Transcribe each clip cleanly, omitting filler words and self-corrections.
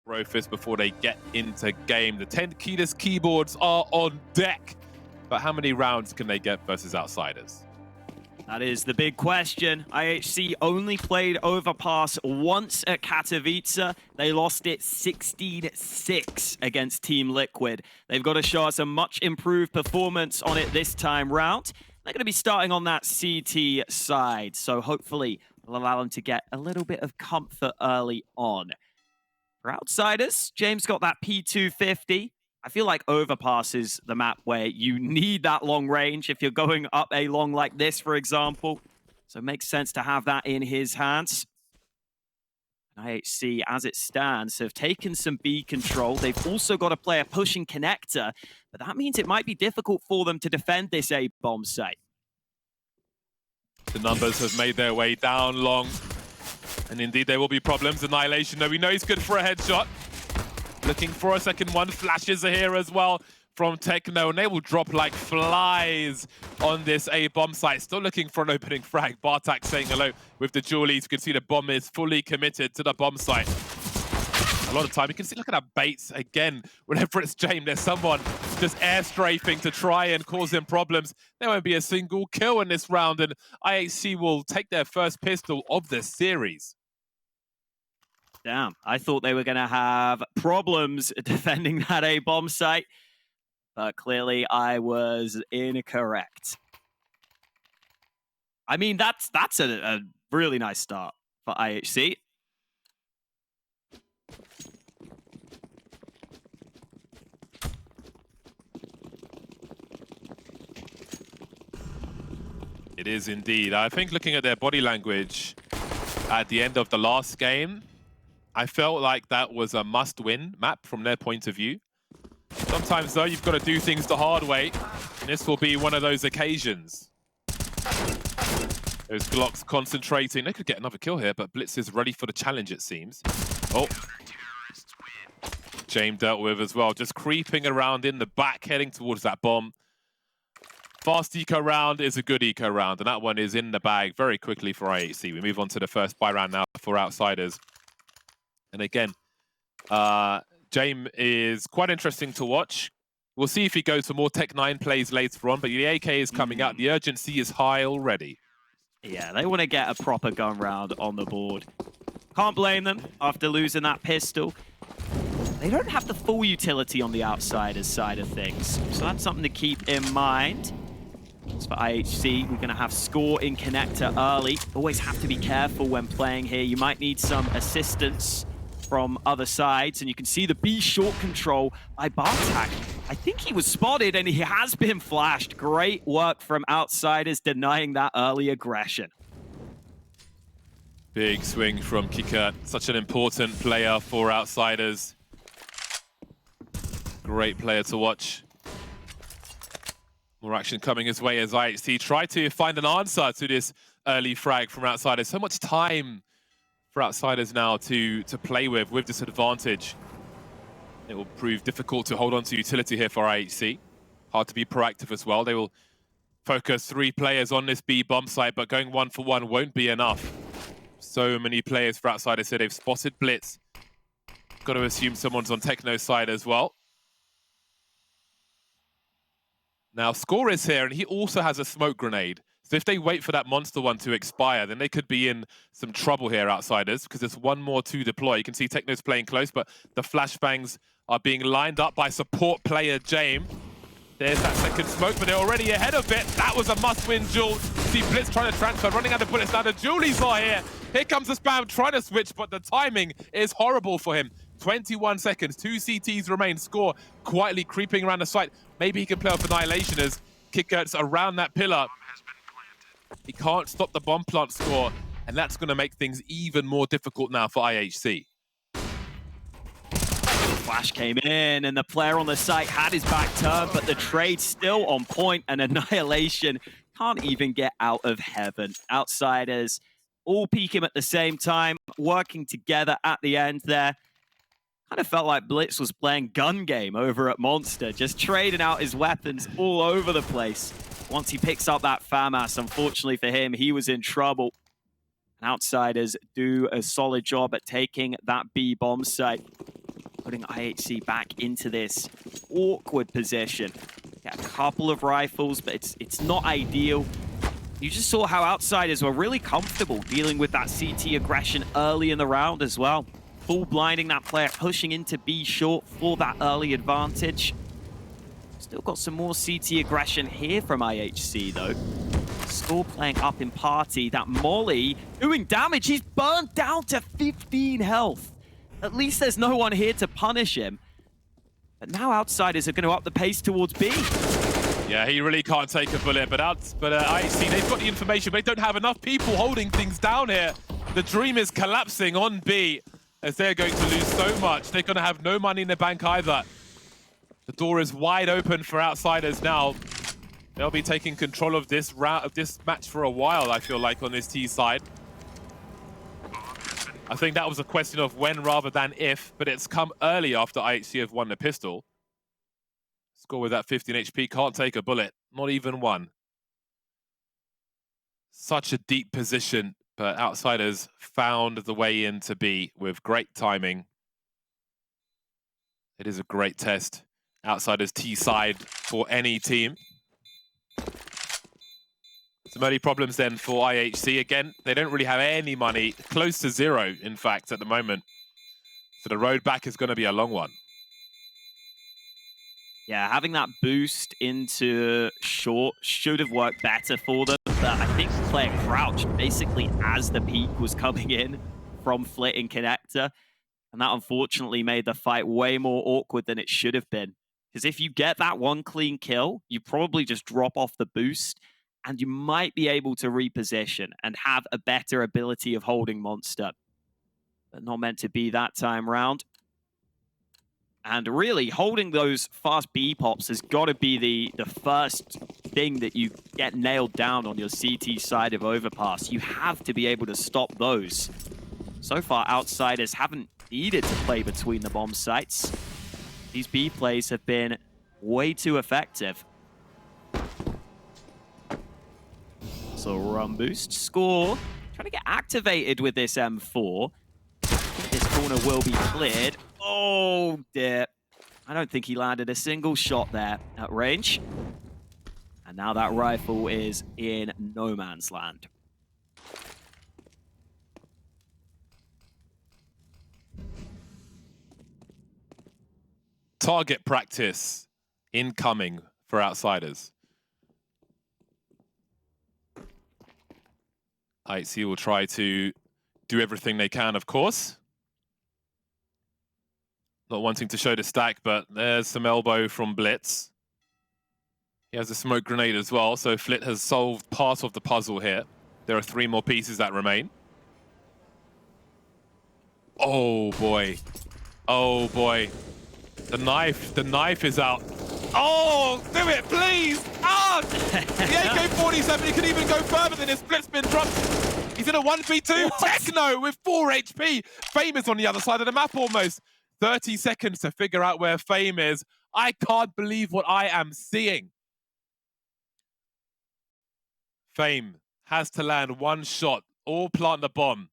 Rofus before they get into game. The 10 keyless keyboards are on deck. But how many rounds can they get versus Outsiders? That is the big question. IHC only played Overpass once at Katowice. They lost it 16-6 against Team Liquid. They've got to show us a much improved performance on it this time round. They're going to be starting on that CT side, so hopefully we'll allow them to get a little bit of comfort early on. For Outsiders, James got that P250. I feel like Overpass is the map where you need that long range if you're going up a long like this, for example. So it makes sense to have that in his hands. IHC, as it stands, have taken some B control. They've also got a player pushing connector, but that means it might be difficult for them to defend this A bomb site. The numbers have made their way down long. And indeed, there will be problems. Annihilation, though, we know he's good for a headshot. Looking for a second one. Flashes are here as well from Techno, and they will drop like flies on this A bomb site. Still looking for an opening frag. Bartak saying hello with the Julies. You can see the bomb is fully committed to the bomb site. A lot of time, you can see, look at that baits again. Whenever it's Jame, there's someone just air strafing to try and cause him problems. There won't be a single kill in this round, and IHC will take their first pistol of the series. Damn, I thought they were going to have problems defending that A bomb site, but clearly I was incorrect. I mean, that's a really nice start for IHC. It is indeed. I think looking at their body language at the end of the last game, I felt like that was a must-win map from their point of view. Sometimes, though, you've got to do things the hard way, and this will be one of those occasions. Those Glocks concentrating. They could get another kill here, but bLitz is ready for the challenge, it seems. Oh. Jame dealt with as well, just creeping around in the back, heading towards that bomb. Fast eco round is a good eco round, and that one is in the bag very quickly for IHC. We move on to the first buy round now for Outsiders. And again, Jame is quite interesting to watch. We'll see if he goes for more Tech 9 plays later on, but the AK is coming out. The urgency is high already. Yeah, they want to get a proper gun round on the board. Can't blame them after losing that pistol. They don't have the full utility on the Outsiders side of things, so that's something to keep in mind. As for IHC, we're going to have score in connector early. Always have to be careful when playing here. You might need some assistance from other sides, and you can see the B short control by Bartak. I think he was spotted, and he has been flashed. Great work from Outsiders denying that early aggression. Big swing from Qikert. Such an important player for Outsiders. Great player to watch. More action coming his way as IHC try to find an answer to this early frag from Outsiders. So much time for Outsiders now to play with this advantage. It will prove difficult to hold on to utility here for IHC. Hard to be proactive as well. They will focus 3 players on this B bomb site, but going 1-for-1 won't be enough. So many players for Outsiders here. They've spotted bLitz. Got to assume someone's on Techno's side as well. Now, Score is here, and he also has a smoke grenade. So if they wait for that monster one to expire, then they could be in some trouble here, Outsiders, because there's one more to deploy. You can see Techno's playing close, but the flashbangs are being lined up by support player Jame. There's that second smoke, but they're already ahead of it. That was a must-win duel. See bLitz trying to transfer, running out of bullets. Now the Julies are here. Here comes the spam, trying to switch, but the timing is horrible for him. 21 seconds, 2 CTs remain. Score quietly creeping around the site. Maybe he can play off Annihilation as Qikert's around that pillar. He can't stop the bomb plant Score, and that's going to make things even more difficult now for IHC. Flash came in, and the player on the site had his back turned, but the trade's still on point, and Annihilation can't even get out of heaven. Outsiders all peek him at the same time, working together at the end there. Kind of felt like bLitz was playing gun game over at Monster, just trading out his weapons all over the place. Once he picks up that FAMAS, unfortunately for him, he was in trouble. Outsiders do a solid job at taking that B bomb site. putting IHC back into this awkward position. Get a couple of rifles, but it's not ideal. You just saw how Outsiders were really comfortable dealing with that CT aggression early in the round as well. Full blinding that player, pushing into B short for that early advantage. Still got some more CT aggression here from IHC though. Score playing up in party. That Molly doing damage. He's burned down to 15 health. At least there's no one here to punish him. But now Outsiders are going to up the pace towards B. Yeah, he really can't take a bullet, but IHC, they've got the information, but they don't have enough people holding things down here. The dream is collapsing on B, as they're going to lose so much. They're going to have no money in the bank either. The door is wide open for Outsiders now. They'll be taking control of this match for a while, I feel like, on this T side. I think that was a question of when rather than if, but it's come early after IHC have won the pistol. Score with that 15 HP, can't take a bullet, not even one. Such a deep position, but Outsiders found the way in to B with great timing. It is a great test. Outsiders T side for any team. Some early problems then for IHC. Again, they don't really have any money, close to zero, in fact, at the moment. So the road back is going to be a long one. Yeah, having that boost into short should have worked better for them. But I think Claire crouched basically as the peak was coming in from Flit in connector. And that unfortunately made the fight way more awkward than it should have been. Because if you get that one clean kill, you probably just drop off the boost and you might be able to reposition and have a better ability of holding Monster. But not meant to be that time round. And really, holding those fast B pops has got to be the first thing that you get nailed down on your CT side of Overpass. You have to be able to stop those. So far, Outsiders haven't needed to play between the bomb sites. These B plays have been way too effective. So run boost, score. Trying to get activated with this M4. This corner will be cleared. Oh, dear. I don't think he landed a single shot there at range. And now that rifle is in no man's land. Target practice incoming for Outsiders. IHC will try to do everything they can, of course. Not wanting to show the stack, but there's some elbow from bLitz. He has a smoke grenade as well, so Flit has solved part of the puzzle here. There are 3 more pieces that remain. Oh boy. Oh boy. The knife is out. Oh, do it, please! Ah! The AK-47, he could even go further than his Split's been dropped. He's in a 1v2. What? Techno with 4 HP. Fame is on the other side of the map almost. 30 seconds to figure out where Fame is. I can't believe what I am seeing. Fame has to land 1 shot or plant the bomb.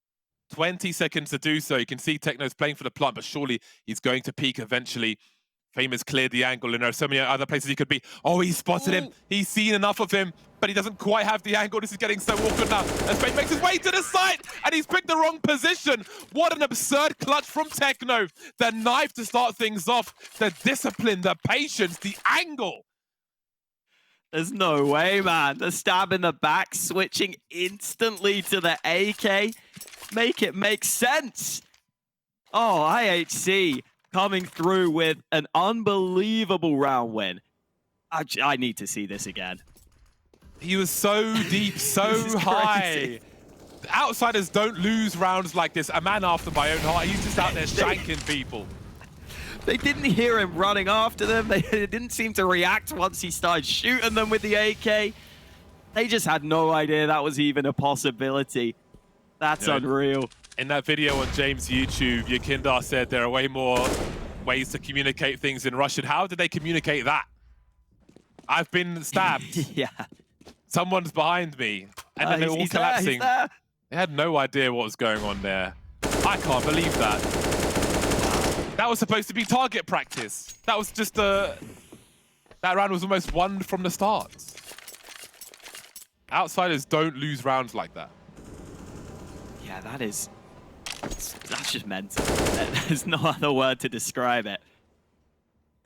20 seconds to do so. You can see Techno's playing for the plant, but surely he's going to peak eventually. Fame has cleared the angle, and there are so many other places he could be. Oh, he spotted him. He's seen enough of him, but he doesn't quite have the angle. This is getting so awkward now. As Fame makes his way to the site, and he's picked the wrong position. What an absurd clutch from Techno. The knife to start things off, the discipline, the patience, the angle. There's no way, man. The stab in the back, switching instantly to the AK. Make it make sense. Oh, IHC coming through with an unbelievable round win. I need to see this again. He was so deep, so high. Outsiders don't lose rounds like this. A man after my own heart. He's just out there shanking people. They didn't hear him running after them. They didn't seem to react once he started shooting them with the AK. They just had no idea that was even a possibility. That's unreal. In that video on James' YouTube, Qikert said there are way more ways to communicate things in Russian. How did they communicate that? I've been stabbed. Yeah. Someone's behind me. And then they're all collapsing. They had no idea what was going on there. I can't believe that. That was supposed to be target practice. That was just that round was almost won from the start. Outsiders don't lose rounds like that. Yeah, that's just mental. There's no other word to describe it.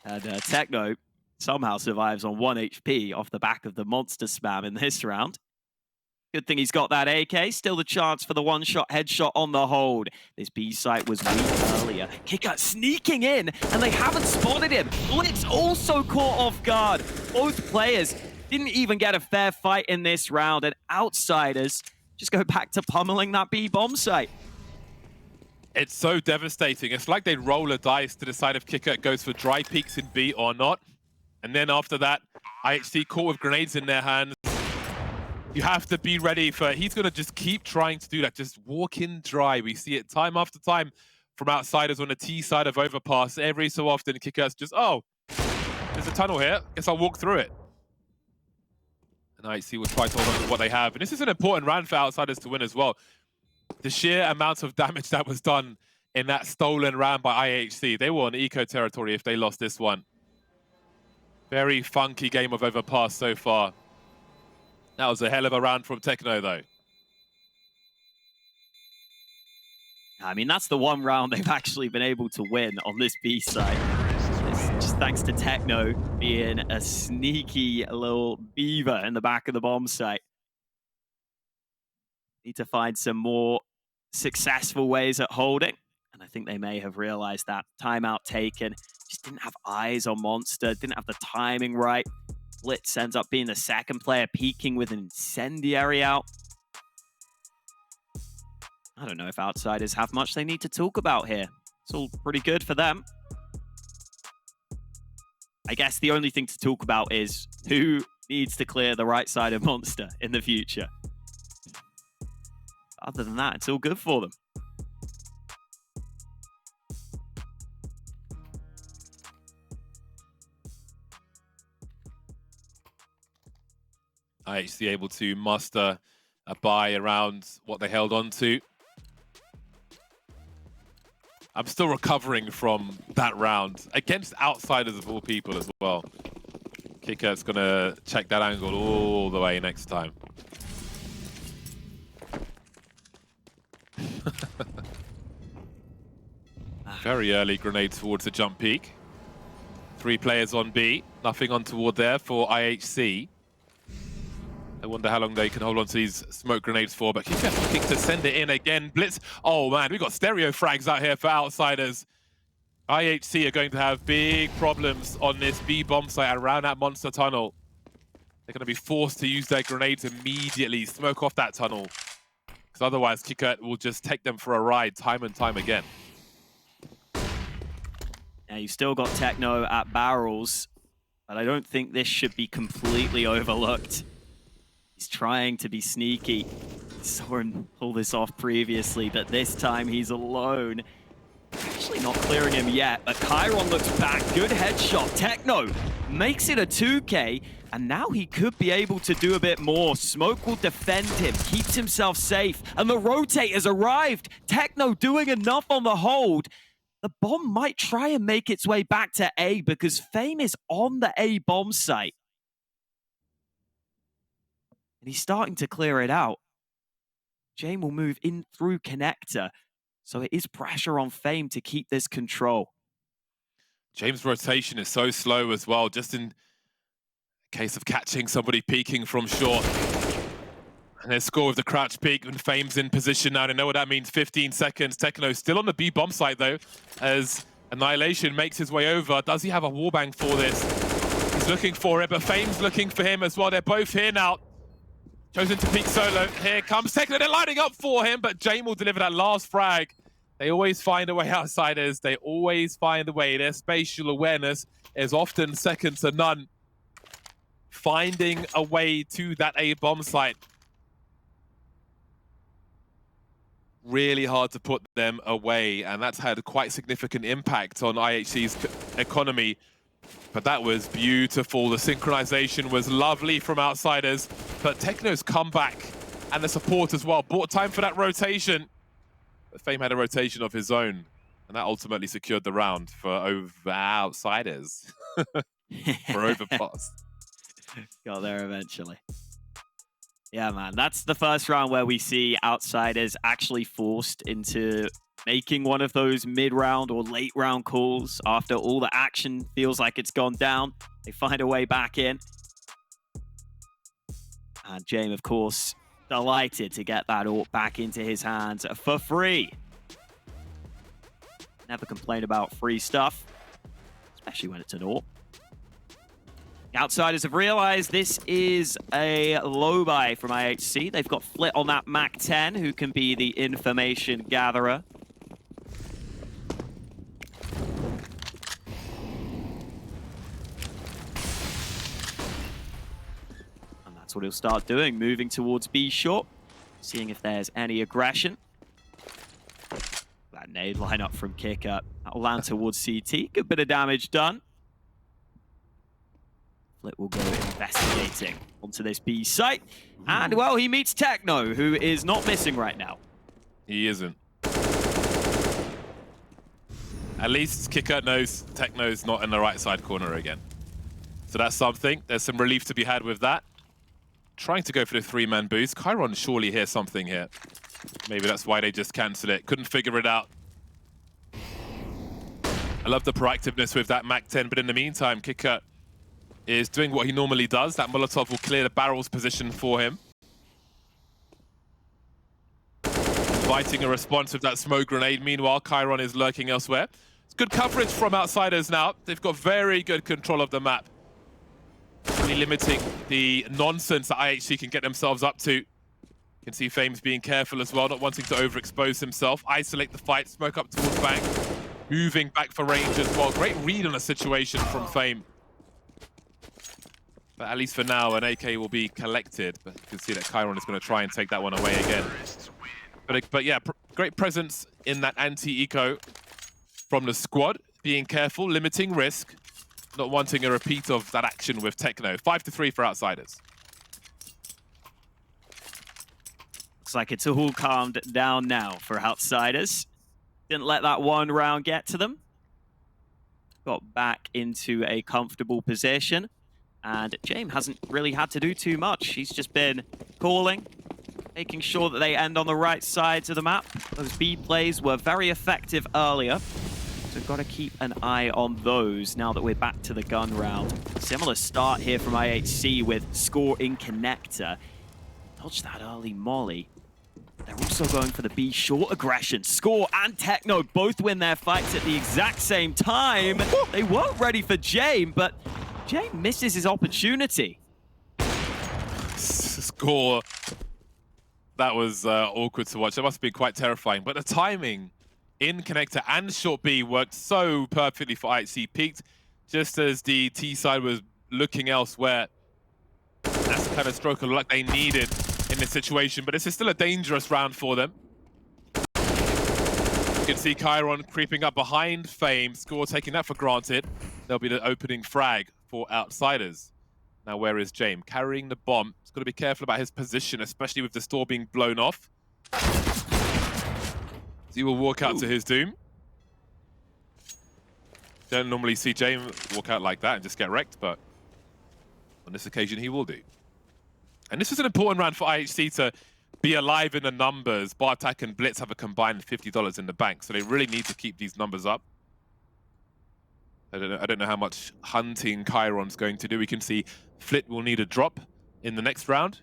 And Techno somehow survives on 1 HP off the back of the monster spam in this round. Good thing he's got that AK. Still the chance for the one-shot headshot on the hold. This B site was weak earlier. Qikert sneaking in, and they haven't spotted him. bLitz also caught off guard. Both players didn't even get a fair fight in this round, and outsiders just go back to pummeling that B bomb site. It's so devastating. It's like they roll a dice to decide if Qikert goes for dry peaks in B or not. And then after that, IHC caught with grenades in their hands. You have to be ready for, he's going to just keep trying to do that. Just walk in dry. We see it time after time from outsiders on the T side of Overpass. Every so often, Qikert's just, oh, there's a tunnel here. Guess I'll walk through it. And IHC will try to hold on to what they have. And this is an important round for outsiders to win as well. The sheer amount of damage that was done in that stolen round by IHC. They were on eco territory if they lost this one. Very funky game of Overpass so far. That was a hell of a round from Techno, though. I mean, that's the one round they've actually been able to win on this B side. It's just thanks to Techno being a sneaky little beaver in the back of the bomb site. Need to find some more successful ways at holding. And I think they may have realized that. Timeout taken. Just didn't have eyes on Monster. Didn't have the timing right. bLitz ends up being the second player peeking with an incendiary out. I don't know if outsiders have much they need to talk about here. It's all pretty good for them. I guess the only thing to talk about is who needs to clear the right side of Monster in the future. Other than that, it's all good for them. IHC able to muster a buy around what they held on to. I'm still recovering from that round against outsiders of all people as well. Qikert's gonna check that angle all the way next time. Very early grenade towards the jump peak. 3 players on B, nothing on toward there for IHC. I wonder how long they can hold on to these smoke grenades for, but Qikert's looking to send it in again. bLitz, oh man, we've got stereo frags out here for outsiders. IHC are going to have big problems on this B bomb site around that monster tunnel. They're going to be forced to use their grenades immediately, smoke off that tunnel. Because otherwise, Qikert will just take them for a ride time and time again. Now, you've still got Techno at barrels, but I don't think this should be completely overlooked. He's trying to be sneaky. Saw him pull this off previously, but this time he's alone. Actually not clearing him yet, but Chiron looks back. Good headshot. Techno makes it a 2K, and now he could be able to do a bit more. Smoke will defend him, keeps himself safe, and the rotate has arrived. Techno doing enough on the hold. The bomb might try and make its way back to A because Fame is on the A bomb site. And he's starting to clear it out. Jame will move in through connector. So it is pressure on Fame to keep this control. James' rotation is so slow as well, just in case of catching somebody peeking from short. And they score with the crouch peek when Fame's in position now. They know what that means, 15 seconds. Techno still on the B bomb site though, as Annihilation makes his way over. Does he have a wallbang for this? He's looking for it, but Fame's looking for him as well. They're both here now. Chosen to peek solo. Here comes Techno. They're lining up for him, but Jame will deliver that last frag. They always find a way, outsiders. They always find a way. Their spatial awareness is often second to none. Finding a way to that A bomb site. Really hard to put them away, and that's had quite significant impact on IHC's economy. But that was beautiful. The synchronization was lovely from outsiders, but Techno's comeback and the support as well bought time for that rotation. But Fame had a rotation of his own. And that ultimately secured the round for Outsiders. For Overpass. Got there eventually. Yeah, man, that's the first round where we see Outsiders actually forced into making one of those mid-round or late-round calls after all the action feels like it's gone down. They find a way back in. And Jame, of course, delighted to get that AWP back into his hands for free. Never complain about free stuff, especially when it's an AWP. The Outsiders have realized this is a low buy from IHC. They've got Flit on that MAC-10, who can be the information gatherer. And that's what he'll start doing, moving towards B short, seeing if there's any aggression. That nade lineup from Qikert. That'll land towards CT. Good bit of damage done. Flit will go investigating onto this B site. And, well, he meets Techno, who is not missing right now. He isn't. At least Qikert knows Techno's not in the right side corner again. So that's something. There's some relief to be had with that. Trying to go for the 3-man boost. Chiron surely hears something here. Maybe that's why they just cancelled it. Couldn't figure it out. I love the proactiveness with that MAC-10, but in the meantime, Qikert is doing what he normally does. That Molotov will clear the barrel's position for him. Inviting a response with that smoke grenade. Meanwhile, Chiron is lurking elsewhere. It's good coverage from Outsiders now. They've got very good control of the map. Really limiting the nonsense that IHC can get themselves up to. You can see Fame's being careful as well, not wanting to overexpose himself. Isolate the fight, smoke up towards Bank. Moving back for range as well. Great read on the situation from Fame. But at least for now, an AK will be collected. But you can see that Chiron is going to try and take that one away again. But yeah, great presence in that anti-eco from the squad. Being careful, limiting risk. Not wanting a repeat of that action with Techno. 5-3 for Outsiders. Looks like it's all calmed down now for Outsiders. Didn't let that one round get to them. Got back into a comfortable position. And Jame hasn't really had to do too much. He's just been calling, making sure that they end on the right sides of the map. Those B plays were very effective earlier. So got to keep an eye on those now that we're back to the gun round. Similar start here from IHC with Score in Connector. Dodged that early molly. They're also going for the B short aggression. Score and Techno both win their fights at the exact same time. They weren't ready for Jame, but Jame misses his opportunity. Score. That was awkward to watch. That must have been quite terrifying. But the timing in Connector and short B worked so perfectly for IHC. Peaked just as the T side was looking elsewhere. That's the kind of stroke of luck they needed in this situation. But this is still a dangerous round for them. You can see Chiron creeping up behind Fame. Score taking that for granted. There'll be the opening frag for Outsiders. Now where is Jame? Carrying the bomb. He's got to be careful about his position, especially with the store being blown off. So he will walk out to his doom. Don't normally see Jame walk out like that and just get wrecked, but on this occasion he will do. And this is an important round for IHC to be alive in the numbers. Bartak and bLitz have a combined $50 in the bank, so they really need to keep these numbers up. I don't know how much hunting Chiron's going to do. We can see Flit will need a drop in the next round.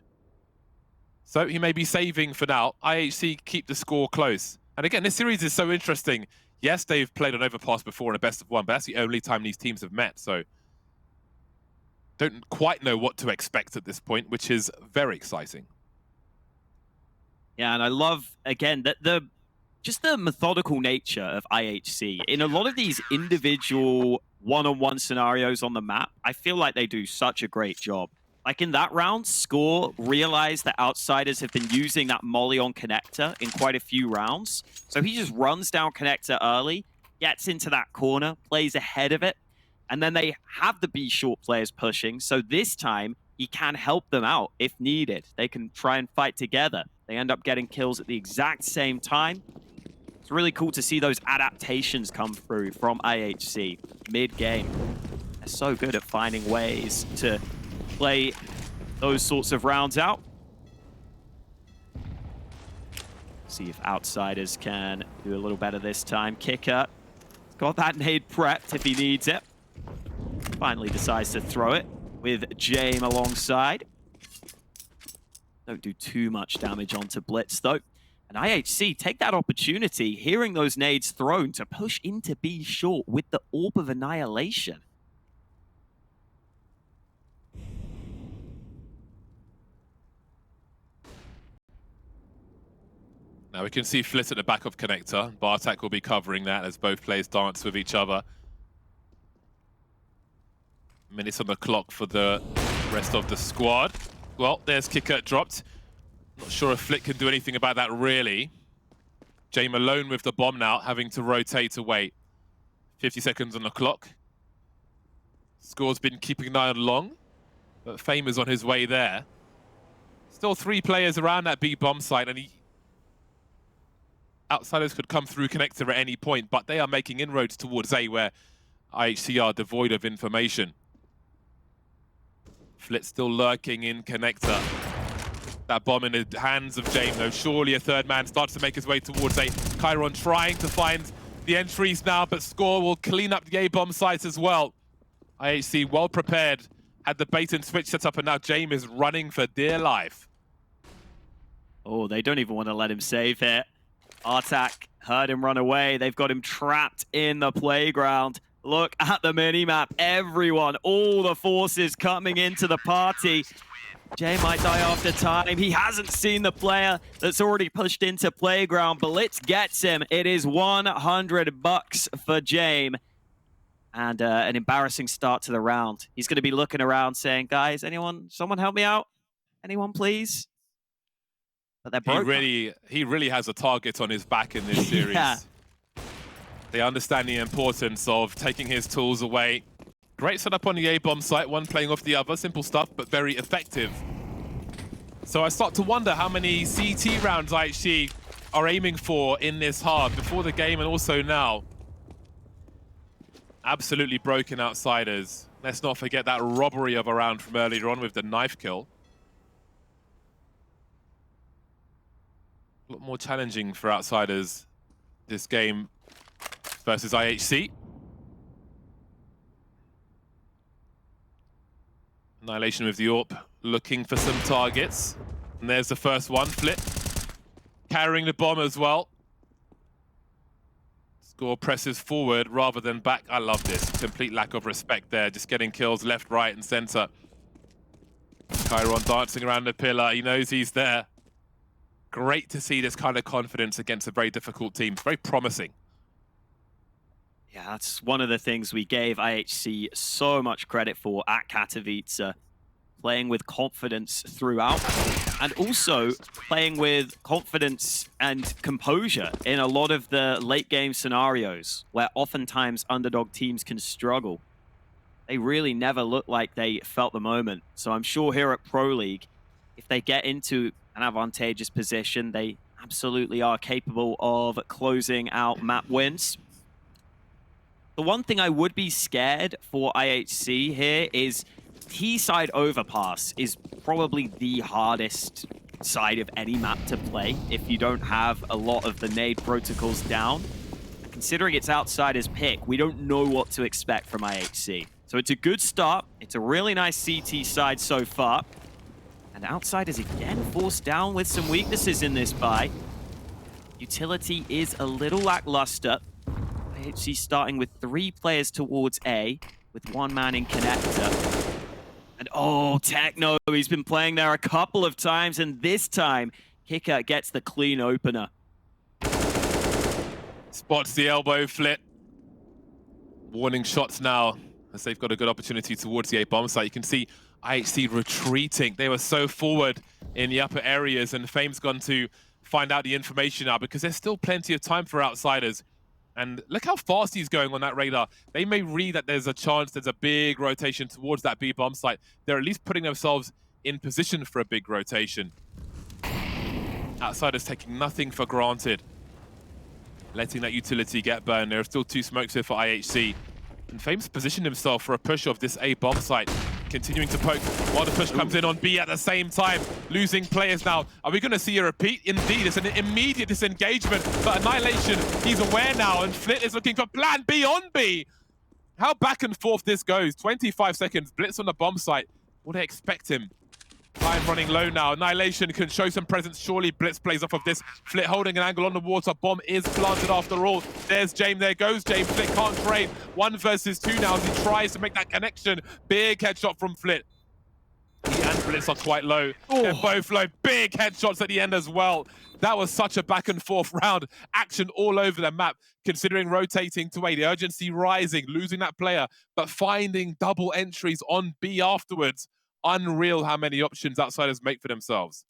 So he may be saving for now. IHC keep the score close. And again, this series is so interesting. Yes, they've played on Overpass before in a best of one, but that's the only time these teams have met. So don't quite know what to expect at this point, which is very exciting. Yeah, and I love, again, that just the methodical nature of IHC. In a lot of these individual one-on-one scenarios on the map, I feel like they do such a great job. Like in that round, Score realized that Outsiders have been using that molly on Connector in quite a few rounds. So he just runs down Connector early, gets into that corner, plays ahead of it, and then they have the B short players pushing. So this time, he can help them out if needed. They can try and fight together. They end up getting kills at the exact same time. It's really cool to see those adaptations come through from IHC mid-game. They're so good at finding ways to play those sorts of rounds out. See if Outsiders can do a little better this time. Qikert got that nade prepped if he needs it. Finally decides to throw it with Jame alongside. Don't do too much damage onto bLitz though. And IHC take that opportunity, hearing those nades thrown, to push into B short with the Orb of Annihilation. Now we can see Flit at the back of Connector. Bartek will be covering that as both players dance with each other. Minutes on the clock for the rest of the squad. Well, there's Qikert dropped. Not sure if Flit can do anything about that, really. Jame alone with the bomb now, having to rotate away. 50 seconds on the clock. Score's been keeping an eye on long, but Fame is on his way there. Still 3 players around that B bomb site, and Outsiders could come through Connector at any point, but they are making inroads towards A, where IHC are devoid of information. Flit still lurking in Connector. That bomb in the hands of Jame, though. Surely a third man starts to make his way towards A. Chiron trying to find the entries now, but Score will clean up the A-bomb sites as well. IHC well prepared, had the bait and switch set up, and now Jame is running for dear life. Oh, they don't even want to let him save here. Artak heard him run away. They've got him trapped in the playground. Look at the minimap. Everyone, all the forces coming into the party. Jay might die after time. He hasn't seen the player that's already pushed into playground. bLitz gets him. It is $100 for Jame. And an embarrassing start to the round. He's going to be looking around saying, guys, someone help me out? Anyone, please? But they're broke. He really has a target on his back in this series. Yeah. They understand the importance of taking his tools away. Great setup on the A-bomb site, one playing off the other. Simple stuff, but very effective. So I start to wonder how many CT rounds IHC are aiming for in this half, before the game and also now. Absolutely broken Outsiders. Let's not forget that robbery of a round from earlier on with the knife kill. A lot more challenging for Outsiders this game versus IHC. Annihilation with the AWP, looking for some targets. And there's the first one, Flit. Carrying the bomb as well. Score presses forward rather than back. I love this. Complete lack of respect there. Just getting kills left, right, and center. Chiron dancing around the pillar. He knows he's there. Great to see this kind of confidence against a very difficult team. Very promising. Yeah, that's one of the things we gave IHC so much credit for at Katowice. Playing with confidence throughout, and also playing with confidence and composure in a lot of the late game scenarios where oftentimes underdog teams can struggle. They really never look like they felt the moment. So I'm sure here at Pro League, if they get into an advantageous position, they absolutely are capable of closing out map wins. The one thing I would be scared for IHC here is T-side Overpass is probably the hardest side of any map to play if you don't have a lot of the nade protocols down. Considering it's Outsiders pick, we don't know what to expect from IHC. So it's a good start. It's a really nice CT side so far. And Outsiders again forced down with some weaknesses in this buy. Utility is a little lackluster. IHC starting with 3 players towards A, with 1 man in connector. And oh, Techno, he's been playing there a couple of times, and this time, Qikert gets the clean opener. Spots the elbow, Flit. Warning shots now, as they've got a good opportunity towards the A-bomb site. You can see IHC retreating. They were so forward in the upper areas, and Fame's gone to find out the information now, because there's still plenty of time for Outsiders. And look how fast he's going on that radar. They may read that there's a chance there's a big rotation towards that B-bomb site. They're at least putting themselves in position for a big rotation. Outsiders taking nothing for granted. letting that utility get burned. There are still 2 smokes here for IHC. And Fame's positioned himself for a push of this A bomb site, continuing to poke while the push comes in on B at the same time. Losing players now. Are we going to see a repeat? Indeed, it's an immediate disengagement, but Annihilation, he's aware now, and Flit is looking for plan B on B. How back and forth this goes. 25 seconds, bLitz on the bomb site. What do they expect him? Time running low now. Annihilation can show some presence. Surely bLitz plays off of this. Flit holding an angle on the water. Bomb is planted after all. There's Jame. There goes Jame. Flit can't trade. 1 versus 2 now as he tries to make that connection. Big headshot from Flit. He and bLitz are quite low. They're both low. Big headshots at the end as well. That was such a back and forth round. Action all over the map. Considering rotating to A, the urgency rising, losing that player, but finding double entries on B afterwards. Unreal how many options outsiders make for themselves.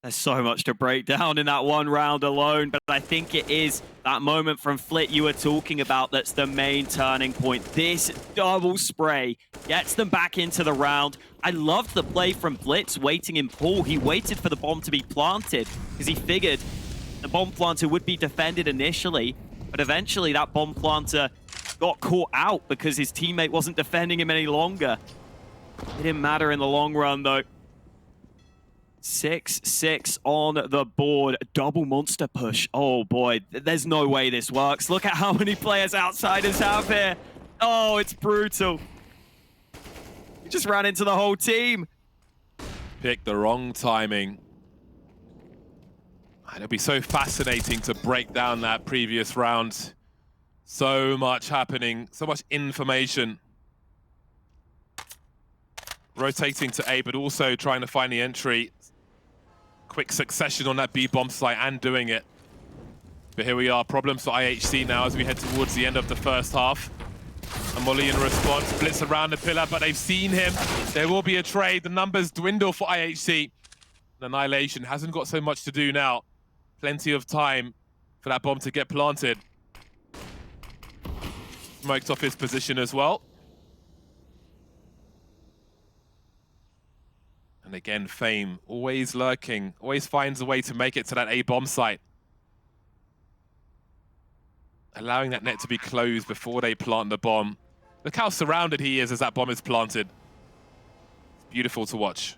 There's so much to break down in that 1 round alone, but I think it is that moment from Flit you were talking about that's the main turning point. This double spray gets them back into the round. I loved the play from bLitz waiting in pool. He waited for the bomb to be planted because he figured the bomb planter would be defended initially, but eventually that bomb planter got caught out because his teammate wasn't defending him any longer. It didn't matter in the long run, though. 6-6 on the board. Double monster push. Oh, boy. There's no way this works. Look at how many players outsiders have here. Oh, it's brutal. He just ran into the whole team. Picked the wrong timing. And it'll be so fascinating to break down that previous round. So much happening. So much information. Rotating to A, but also trying to find the entry. Quick succession on that B bomb site and doing it. But here we are, problems for IHC now as we head towards the end of the first half. A Molly in response, bLitz around the pillar, but they've seen him. There will be a trade. The numbers dwindle for IHC. Annihilation hasn't got so much to do now. Plenty of time for that bomb to get planted. Smoked off his position as well. And again, Fame, always lurking, always finds a way to make it to that A bomb site. Allowing that net to be closed before they plant the bomb. Look how surrounded he is as that bomb is planted. It's beautiful to watch.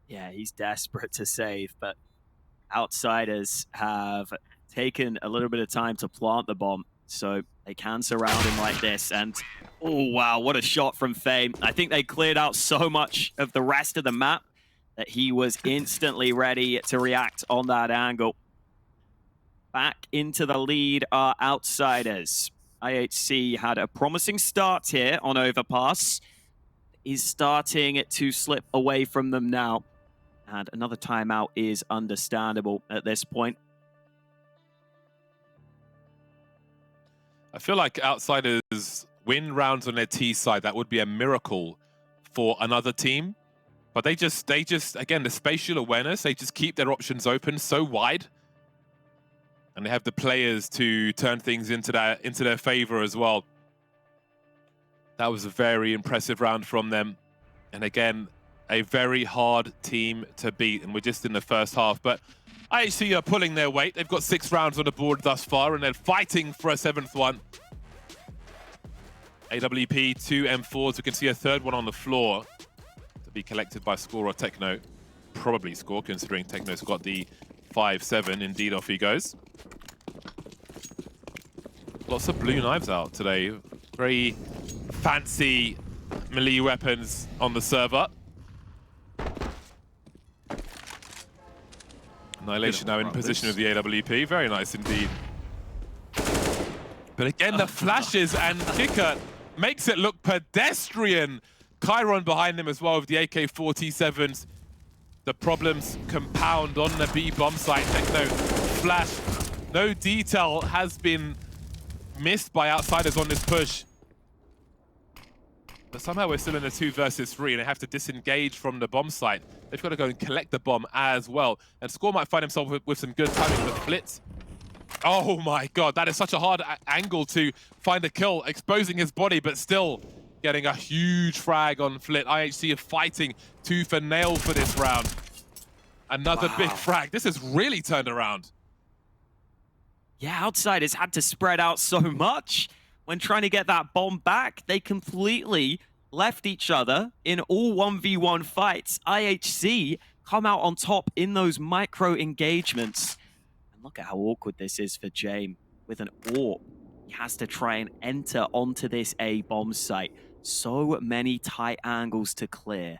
Yeah, he's desperate to save, but outsiders have taken a little bit of time to plant the bomb, so they can surround him like this. And oh, wow, what a shot from Fame. I think they cleared out so much of the rest of the map that he was instantly ready to react on that angle. Back into the lead are outsiders. IHC had a promising start here on Overpass. Is starting to slip away from them now. And another timeout is understandable at this point. I feel like outsiders win rounds on their T side. That would be a miracle for another team. But they just again, the spatial awareness, they just keep their options open so wide. And they have the players to turn things into their favor as well. That was a very impressive round from them. And again, a very hard team to beat. And we're just in the first half. But IHC are pulling their weight. They've got 6 rounds on the board thus far, and they're fighting for a 7th one. AWP, 2 M4s. We can see a 3rd one on the floor to be collected by Score or Techno. Probably Score, considering Techno's got the 5-7. Indeed, off he goes. Lots of blue knives out today. Very fancy melee weapons on the server. Annihilation now in position of the AWP. Very nice indeed. But again, the flashes and Qikert makes it look pedestrian. Chiron behind him as well with the AK-47s. The problems compound on the B bomb site. Techno flash. No detail has been missed by outsiders on this push. But somehow we're still in a 2 versus 3 and they have to disengage from the bomb site. They've got to go and collect the bomb as well. And Score might find himself with some good timing with bLitz. Oh my god, that is such a hard angle to find a kill, exposing his body, but still getting a huge frag on Flit. IHC are fighting tooth and nail for this round. Another big frag. This has really turned around. Yeah, Outsiders had to spread out so much. When trying to get that bomb back, they completely left each other in all 1v1 fights. IHC come out on top in those micro engagements. And look at how awkward this is for Jame. With an AWP, he has to try and enter onto this A bomb site. So many tight angles to clear.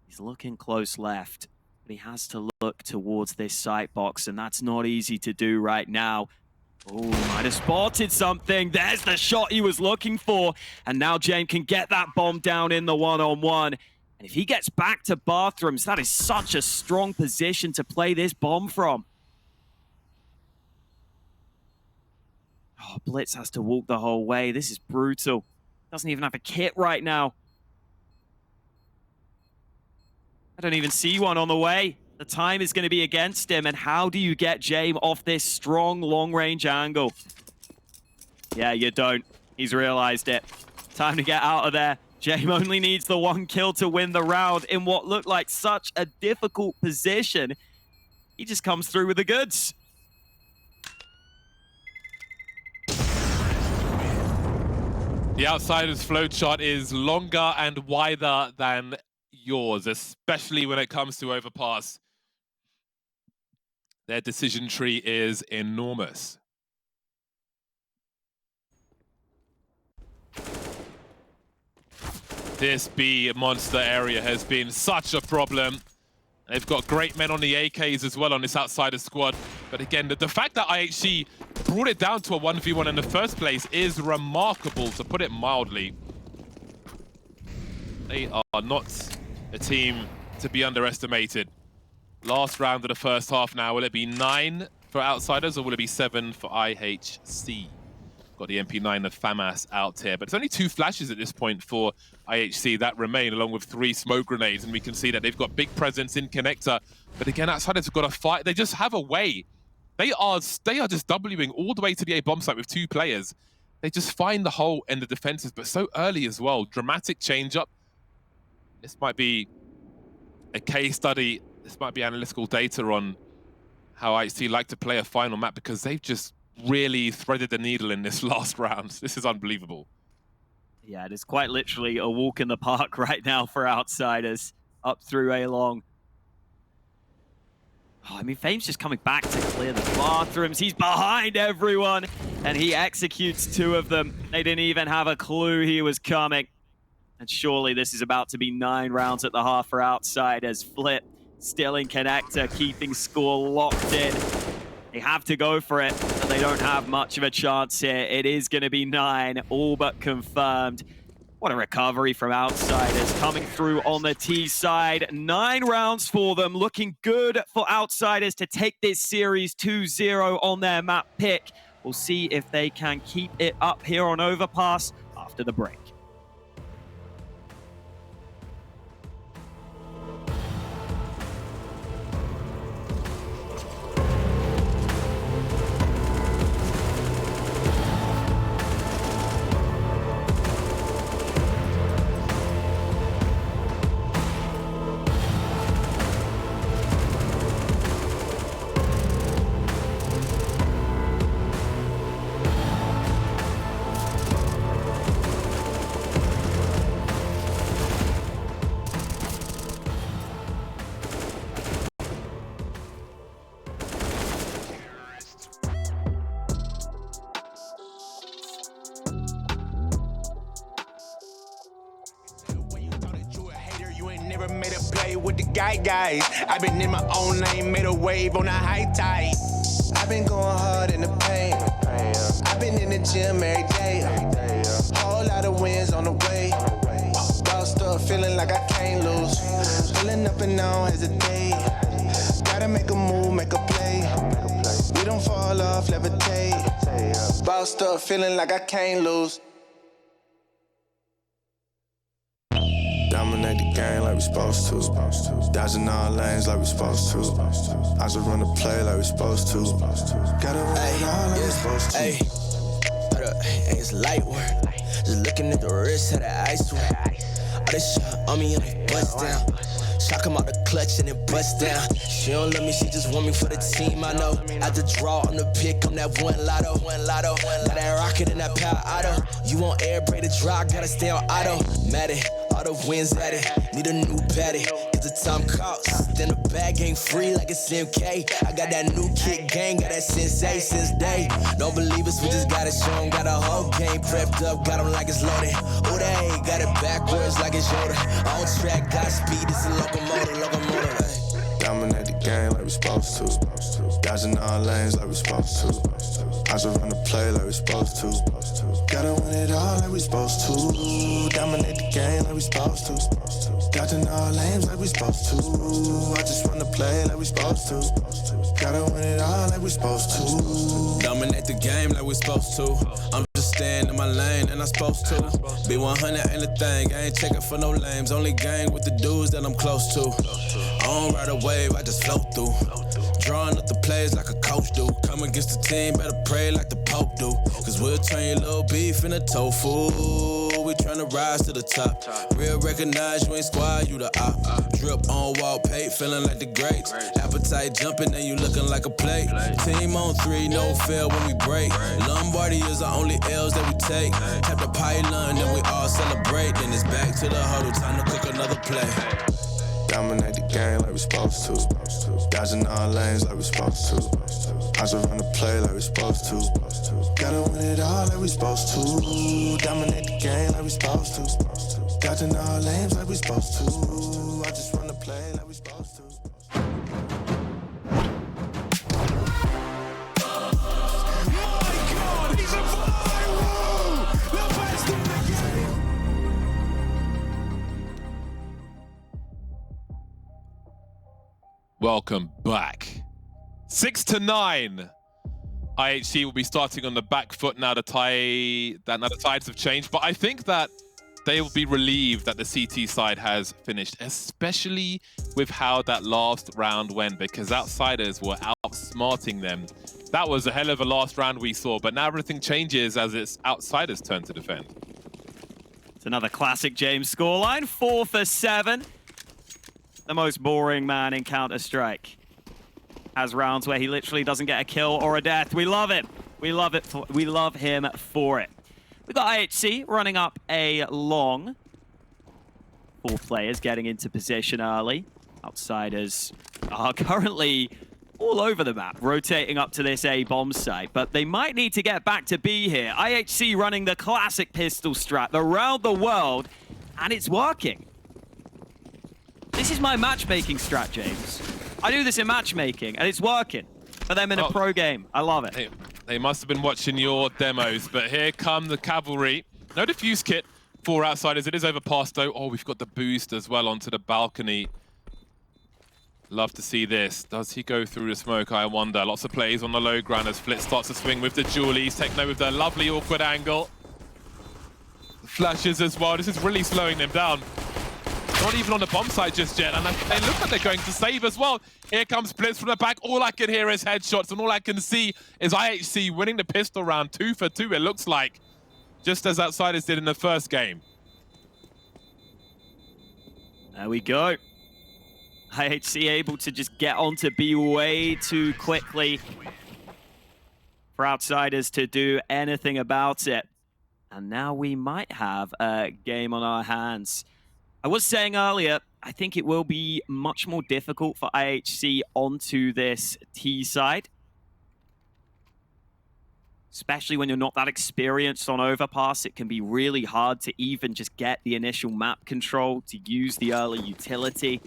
He's looking close left, but he has to look towards this sight box, and that's not easy to do right now. Oh, might have spotted something. There's the shot he was looking for. And now Jame can get that bomb down in the one-on-one. And if he gets back to bathrooms, that is such a strong position to play this bomb from. Oh, bLitz has to walk the whole way. This is brutal. Doesn't even have a kit right now. I don't even see one on the way. The time is going to be against him, and how do you get Jame off this strong long-range angle? Yeah, you don't. He's realized it. Time to get out of there. Jame only needs the one kill to win the round in what looked like such a difficult position. He just comes through with the goods. The Outsiders flowchart is longer and wider than yours, especially when it comes to Overpass. Their decision tree is enormous. This B monster area has been such a problem. They've got great men on the AKs as well on this Outsider squad. But again, the fact that IHC brought it down to a 1v1 in the first place is remarkable, to put it mildly. They are not a team to be underestimated. Last round of the first half now. Will it be 9 for Outsiders or will it be 7 for IHC? Got the MP9 of FAMAS out here, but it's only 2 flashes at this point for IHC that remain, along with 3 smoke grenades, and we can see that they've got big presence in connector. But again, Outsiders have got to fight. They just have a way. They are just Wing all the way to the A bomb site with 2 players. They just find the hole in the defenses, but so early as well. Dramatic change up. This might be a case study. This might be analytical data on how IHC like to play a final map, because they've just really threaded the needle in this last round. This is unbelievable. Yeah, it is quite literally a walk in the park right now for Outsiders up through A long. Oh, I mean, Fame's just coming back to clear the bathrooms. He's behind everyone, and he executes 2 of them. They didn't even have a clue he was coming. And surely this is about to be 9 rounds at the half for Outsiders. Flip still in connector, keeping score locked in. They have to go for it, but they don't have much of a chance here. It is going to be 9, all but confirmed. What a recovery from Outsiders coming through on the T side. 9 rounds for them, looking good for Outsiders to take this series 2-0 on their map pick. We'll see if they can keep it up here on Overpass after the break. Made a play with the guys. I've been in my own lane, made a wave on a high tide. I've been going hard in the pain. I've been in the gym every day. Whole lot of wins on the way. Lost up, feeling like I can't lose. Pulling up and don't hesitate. Gotta make a move, make a play. We don't fall off, levitate. Bossed up, feeling like I can't lose. Dominate the game like we supposed to. Dodging all lanes like we supposed to. I just run the play like we supposed to. Gotta run it all like we supposed to. Hey, it's light work. Just looking at the wrist of the ice work. All this shit on me, I'm like, bust down. Shock him out the clutch and then bust down. She don't love me, she just want me for the team, I know. At the draw, I'm the pick, I'm that one lotto. Got that rocket and that power auto. You want air, break the draw, gotta stay on auto. Mad it, all the wins at it. Need a new patty, it's the time cost. Then the bag ain't free like it's MK. I got that new kick gang, got that sensei since day. Don't believe us, we just gotta show them. Got a whole game prepped up, got them like it's loaded. Oh, they got it backwards like it's Yoda. On track, got speed, it's a locomotive. Dominate the game like we supposed to. Dodging all lanes like we supposed to. I just run the play like we supposed to. Gotta win it all like we supposed to. Dominate the game like we supposed to. Dodging all lanes like we supposed to. I just run the play like we supposed to. Gotta win it all like we supposed to. Dominate the game like we supposed to. I'm just staying in my lane and I'm supposed to. Be 100 ain't a thing, I ain't checking for no lames. Only gang with the dudes that I'm close to. I don't ride a wave, I just float through. Drawing up the plays like a coach do. Come against the team, better pray like the Pope do. Cause we'll turn your little beef into tofu. We tryna rise to the top. Real recognize you ain't squad, you the op. Drip on wall paint, feeling like the greats. Appetite jumping and you looking like a plate. Team on 3, no fail when we break. Lombardi is the only L's that we take. Tap the pylon, then we all celebrate. Then it's back to the huddle, time to cook another play. Dominate the game like we supposed to. Dodging all lanes like we supposed to. I just run the play like we supposed to. Gotta win it all like we supposed to. Dominate the game like we supposed to. Dodging all lanes like we supposed to. I just run the play like we supposed to. Welcome back. 6-9. IHC will be starting on the back foot now. The tides have changed, but I think that they will be relieved that the CT side has finished, especially with how that last round went, because Outsiders were outsmarting them. That was a hell of a last round we saw, but now everything changes as it's Outsiders' turn to defend. It's another classic James scoreline, 4 for 7. The most boring man in Counter-Strike. Has rounds where he literally doesn't get a kill or a death. We love it. We love it. We love him for it. We got IHC running up a long. 4 players getting into position early. Outsiders are currently all over the map, rotating up to this A bomb site, but they might need to get back to B here. IHC running the classic pistol strat around the world, and it's working. This is my matchmaking strat, James. I do this in matchmaking, and it's working for them in a pro game. I love it. They must have been watching your demos, but here come the cavalry. No defuse kit for Outsiders. It is Overpass, though. Oh, we've got the boost as well onto the balcony. Love to see this. Does he go through the smoke? I wonder. Lots of plays on the low ground as Flitz starts to swing with the Julies. Techno with the lovely awkward angle. The flashes as well. This is really slowing them down. Not even on the bomb site just yet, and they look like they're going to save as well. Here comes Blitz from the back. All I can hear is headshots, and all I can see is IHC winning the pistol round 2 for 2, it looks like. Just as Outsiders did in the first game. There we go. IHC able to just get onto B way too quickly for Outsiders to do anything about it. And now we might have a game on our hands. I was saying earlier, I think it will be much more difficult for IHC onto this T side. Especially when you're not that experienced on Overpass, it can be really hard to even just get the initial map control, to use the early utility.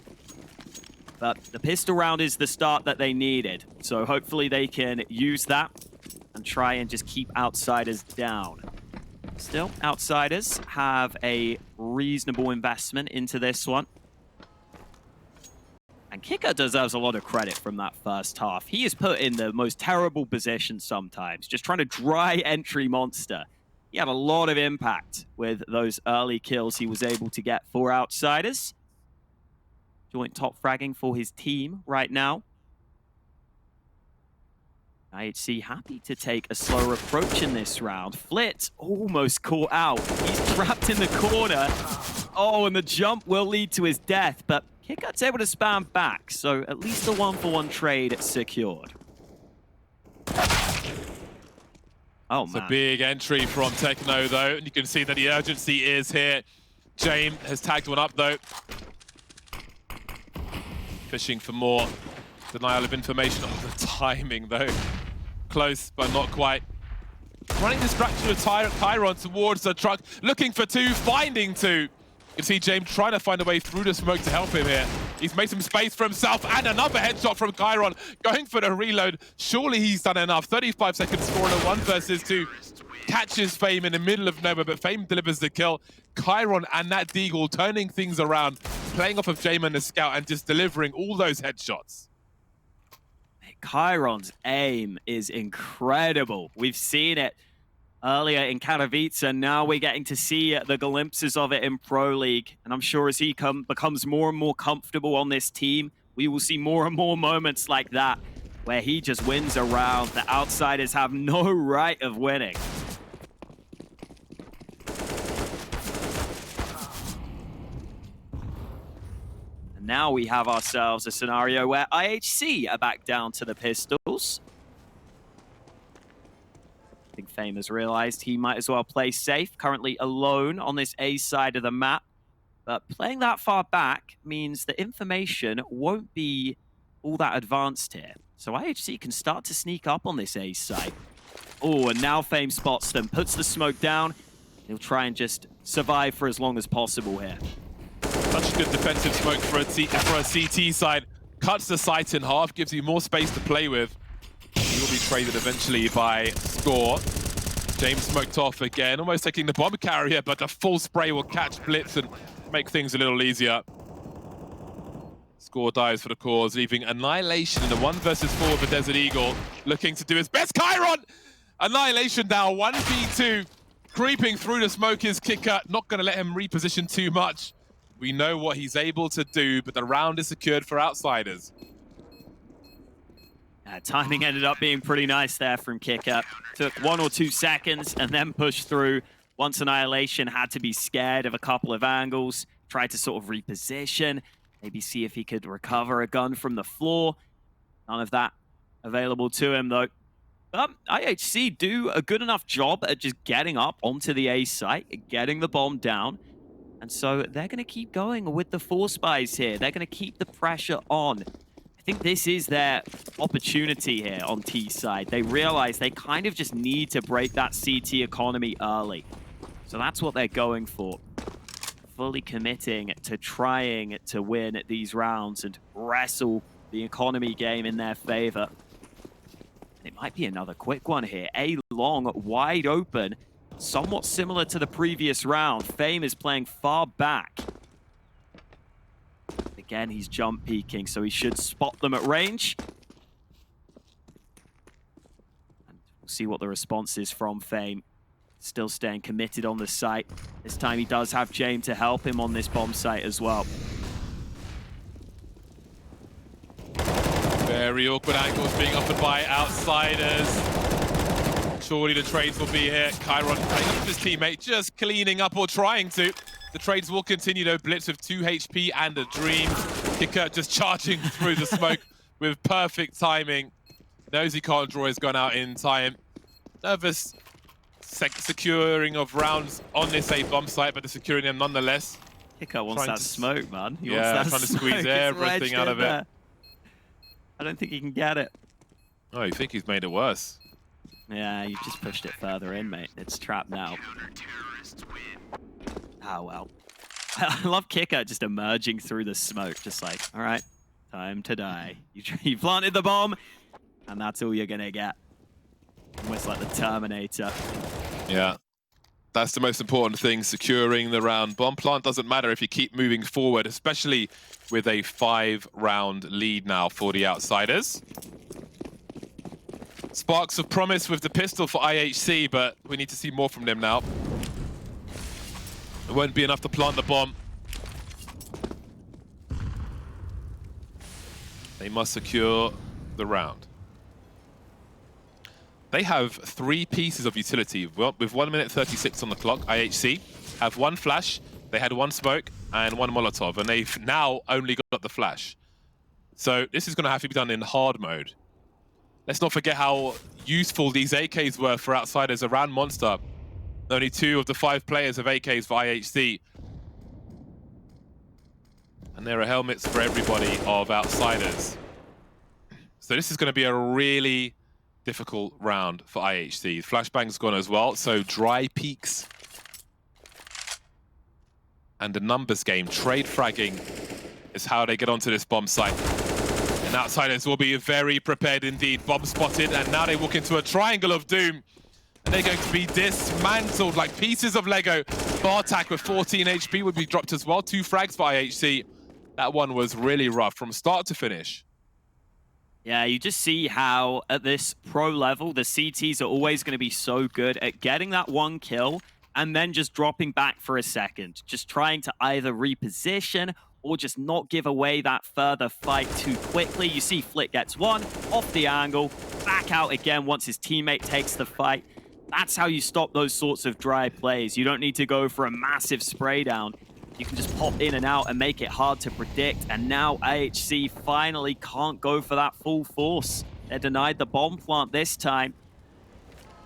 But the pistol round is the start that they needed. So hopefully they can use that and try and just keep Outsiders down. Still, Outsiders have a reasonable investment into this one. And Qikert deserves a lot of credit from that first half. He is put in the most terrible position sometimes, just trying to dry entry monster. He had a lot of impact with those early kills he was able to get for Outsiders. Joint top fragging for his team right now. IHC happy to take a slower approach in this round. Flit almost caught out. He's trapped in the corner. Oh, and the jump will lead to his death, but Qikert's able to spam back, so at least a 1-for-1 trade secured. Oh, it's man. a big entry from Techno, though, and you can see that the urgency is here. Jame has tagged one up, though. Fishing for more. Denial of information on the timing, though. Close, but not quite. Running distraction with Qikert towards the truck, looking for two, finding two. You can see Jame trying to find a way through the smoke to help him here. He's made some space for himself, and another headshot from Qikert, going for the reload. Surely he's done enough. 35 seconds scoring a 1 versus 2. Catches Fame in the middle of nowhere, but Fame delivers the kill. Qikert and that Deagle turning things around, playing off of Jame and the scout, and just delivering all those headshots. Qikert's aim is incredible. We've seen it earlier in Katowice, and now we're getting to see the glimpses of it in Pro League. And I'm sure as he becomes more and more comfortable on this team, we will see more and more moments like that, where he just wins a round. The outsiders have no right of winning. And now we have ourselves a scenario where IHC are back down to the pistols. I think Fame has realized he might as well play safe, currently alone on this A side of the map. But playing that far back means the information won't be all that advanced here. So IHC can start to sneak up on this A side. Oh, and now Fame spots them, puts the smoke down. He'll try and just survive for as long as possible here. Such a good defensive smoke for a CT side. Cuts the site in half, gives you more space to play with. He will be traded eventually by Score. James smoked off again, almost taking the bomb carrier, but a full spray will catch bLitz and make things a little easier. Score dives for the cause, leaving Annihilation in a 1 versus 4 with the Desert Eagle, looking to do his best. Qikert! Annihilation now, 1v2. Creeping through the smoke is Qikert, not going to let him reposition too much. We know what he's able to do, but the round is secured for outsiders. Timing ended up being pretty nice there from Qikert. Took 1 or 2 seconds and then pushed through. Once Annihilation had to be scared of a couple of angles, tried to sort of reposition, maybe see if he could recover a gun from the floor. None of that available to him, though. IHC do a good enough job at just getting up onto the A site, getting the bomb down. And so they're going to keep going with the 4 spies here. They're going to keep the pressure on. I think this is their opportunity here on T side. They realize they kind of just need to break that CT economy early. So that's what they're going for. Fully committing to trying to win these rounds and wrestle the economy game in their favor. And it might be another quick one here. A long, wide open. Somewhat similar to the previous round. Fame is playing far back. Again, he's jump peeking, so he should spot them at range. And we'll see what the response is from Fame. Still staying committed on the site. This time he does have Jame to help him on this bomb site as well. Very awkward angles being offered by outsiders. Surely the trades will be here. Qikert playing up his teammate, just cleaning up or trying to. The trades will continue though. bLitz with 2 HP and a dream. Qikert just charging through the smoke with perfect timing. Knows he can't draw his gun out in time. Nervous securing of rounds on this A bomb site, but they're securing them nonetheless. Qikert wants that smoke, man. He yeah, wants that trying to squeeze everything out of it. I don't think he can get it. Oh, you think he's made it worse? Yeah, you just pushed it further in, mate. It's trapped now. Ah, well. I love Qikert just emerging through the smoke, just like, all right, time to die. You planted the bomb, and that's all you're gonna get. Almost like the Terminator. Yeah, that's the most important thing, securing the round. Bomb plant doesn't matter if you keep moving forward, especially with a 5-round lead now for the outsiders. Sparks of promise with the pistol for IHC, but we need to see more from them now. It won't be enough to plant the bomb. They must secure the round. They have 3 pieces of utility. With 1 minute 36 on the clock, IHC have 1 flash, they had 1 smoke, and 1 Molotov, and they've now only got got the flash. So this is going to have to be done in hard mode. Let's not forget how useful these AKs were for Outsiders around Monster. Only 2 of the 5 players have AKs for IHC. And there are helmets for everybody of Outsiders. So this is going to be a really difficult round for IHC. Flashbang's gone as well, so dry peaks. And a numbers game, trade fragging is how they get onto this bomb site. And Outsiders will be very prepared indeed. Bomb spotted, and now they walk into a triangle of doom. And they're going to be dismantled like pieces of Lego. Bartak with 14 HP would be dropped as well. 2 frags for IHC. That one was really rough from start to finish. Yeah, you just see how at this pro level, the CTs are always going to be so good at getting that 1 kill and then just dropping back for a second. Just trying to either reposition or just not give away that further fight too quickly. You see Flit gets 1 off the angle, back out again once his teammate takes the fight. That's how you stop those sorts of dry plays. You don't need to go for a massive spray down. You can just pop in and out and make it hard to predict. And now IHC finally can't go for that full force. They're denied the bomb plant this time.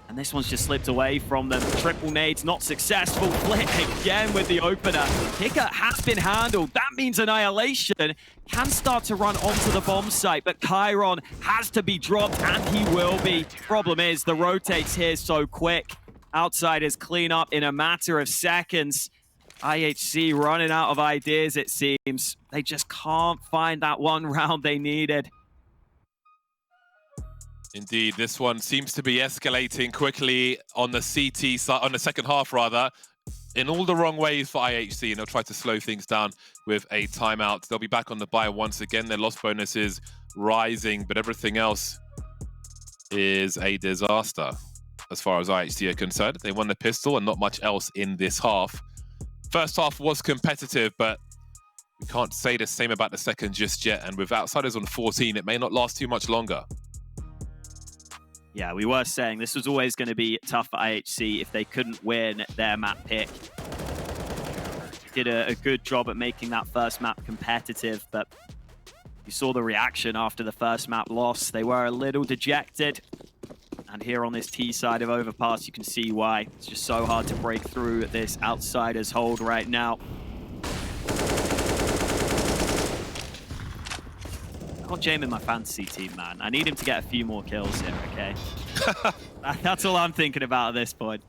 And this one's just slipped away from them. Triple nades not successful. Flit again with the opener. Qikert has been handled. That means Annihilation can start to run onto the bomb site, but Chiron has to be dropped, and he will be. Problem is, the rotates here so quick. Outsiders clean up in a matter of seconds. IHC running out of ideas, it seems. They just can't find that one round they needed. Indeed, this one seems to be escalating quickly on the CT side, on the second half rather, in all the wrong ways for IHC, and they'll try to slow things down with a timeout. They'll be back on the buy once again. Their loss bonus is rising, but everything else is a disaster as far as IHC are concerned. They won the pistol and not much else in this half. First half was competitive, but we can't say the same about the second just yet. And with Outsiders on 14, it may not last too much longer. Yeah, we were saying this was always going to be tough for IHC if they couldn't win their map pick. Did a good job at making that first map competitive, but you saw the reaction after the first map loss. They were a little dejected. And here on this T side of Overpass, you can see why. It's just so hard to break through this Outsiders hold right now. I've got Jame in my fantasy team, man. I need him to get a few more kills here, okay? That's all I'm thinking about at this point.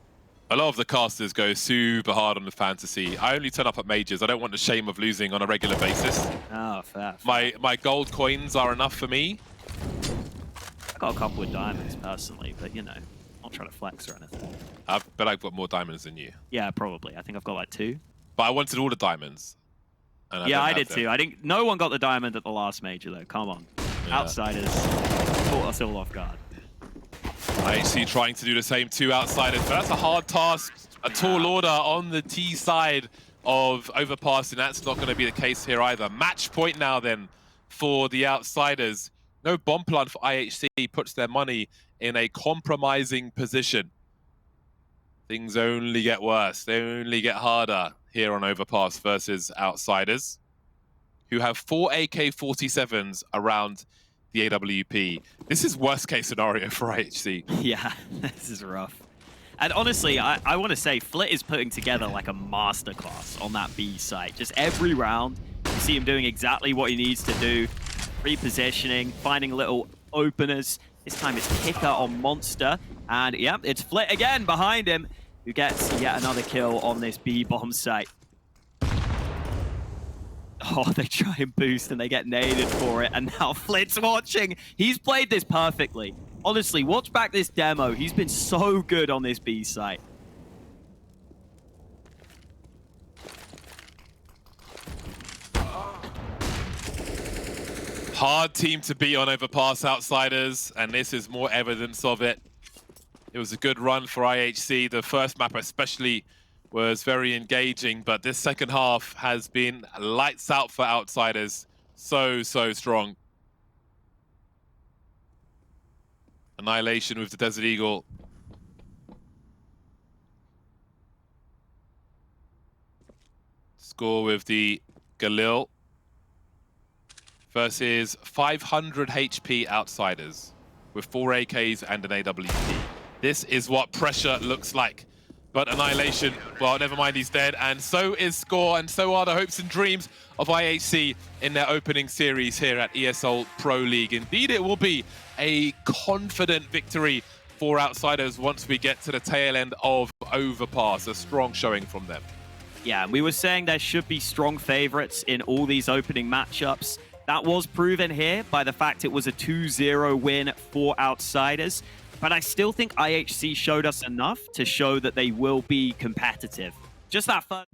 A lot of the casters go super hard on the fantasy. I only turn up at majors. I don't want the shame of losing on a regular basis. Oh, fair. My gold coins are enough for me. I got a couple of diamonds personally, but you know, not trying to flex or anything. I bet I've got more diamonds than you. Yeah, probably. I think I've got like 2. But I wanted all the diamonds. And I did too. I think no one got the diamond at the last major though. Come on. Yeah. Outsiders caught us all off guard. IHC trying to do the same to Outsiders, but that's a hard task. A tall order on the T side of Overpass, and that's not going to be the case here either. Match point now then for the Outsiders. No bomb plant for IHC puts their money in a compromising position. Things only get worse. They only get harder here on Overpass versus Outsiders, who have 4 AK-47s around the AWP. This is worst case scenario for IHC. Yeah, this is rough. And honestly, I want to say Flit is putting together like a masterclass on that B site. Just every round, you see him doing exactly what he needs to do. Repositioning, finding little openers. This time it's Qikert on Monster. And yeah, it's Flit again behind him, who gets yet another kill on this B bomb site. Oh, they try and boost and they get naded for it. And now Flit's watching. He's played this perfectly. Honestly, watch back this demo. He's been so good on this B site. Hard team to beat on Overpass, Outsiders, and this is more evidence of it. It was a good run for IHC. The first map especially was very engaging, but this second half has been lights out for Outsiders. So strong. Annihilation with the Desert Eagle. Score with the Galil. versus 500 HP Outsiders with 4 AKs and an AWP. This is what pressure looks like. But Annihilation, well, never mind, he's dead. And so is Score, and so are the hopes and dreams of IHC in their opening series here at ESL Pro League. Indeed, it will be a confident victory for Outsiders once we get to the tail end of Overpass. A strong showing from them. Yeah, we were saying there should be strong favorites in all these opening matchups. That was proven here by the fact it was a 2-0 win for Outsiders. But I still think IHC showed us enough to show that they will be competitive. Just that first...